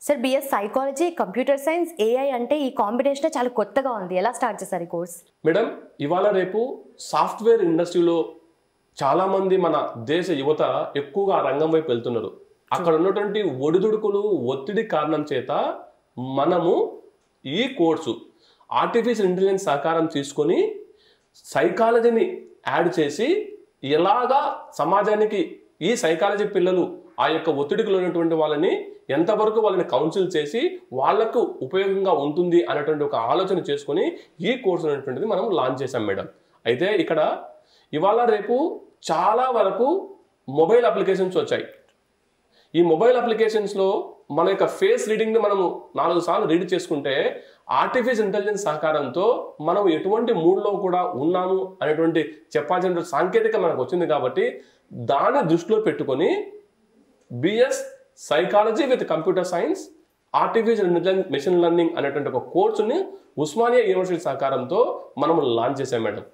Sir BS psychology, computer science, AI అంటే ఈ combination చాలా కొత్తగా ఉంది. ఎలా స్టార్ట్ చేశారు ఈ కోర్స్? మేడం, ఇవాళ రేపు సాఫ్ట్వేర్ ఇండస్ట్రీలో చాలామంది మన దేశ యువత ఎక్కువగా ఆ రంగం వైపు వెళ్తున్నారు. అక్కడ ఉన్నటువంటి ఒడిదుడుకులు, ఒత్తిడి కారణం చేత మనము ఈ కోర్సు ఆర్టిఫిషియల్ ఇంటెలిజెన్స్ సహకారం తీసుకొని సైకాలజీని యాడ్ చేసి ఎలాగా సమాజానికి ఈ సైకాలజీ పిల్లలు ఆ యొక్క ఒత్తిడికి ఉన్నటువంటి వాళ్ళని ఎంతవరకు వాళ్ళని కౌన్సిల్ చేసి వాళ్లకు ఉపయోగంగా ఉంటుంది అనేటువంటి ఒక ఆలోచన చేసుకొని ఈ కోర్సు అనేటువంటిది మనం లాంచ్ చేసాం మేడం. అయితే ఇక్కడ ఇవాళ రేపు చాలా వరకు మొబైల్ అప్లికేషన్స్ వచ్చాయి. ఈ మొబైల్ అప్లికేషన్స్లో మన యొక్క ఫేస్ రీడింగ్ని మనము 4 సార్లు రీడ్ చేసుకుంటే ఆర్టిఫిషియల్ ఇంటెలిజెన్స్ సహకారంతో మనం ఎటువంటి మూడ్లో కూడా ఉన్నాము అనేటువంటి చెప్పాల్సిన సాంకేతిక మనకు వచ్చింది. కాబట్టి దాన్ని దృష్టిలో పెట్టుకొని BS psychology with computer science, artificial intelligence, machine learning అనేటువంటి ఒక కోర్సుని ఉస్మానియా యూనివర్సిటీ సహకారంతో మనం లాంచ్ చేసాం మేడం.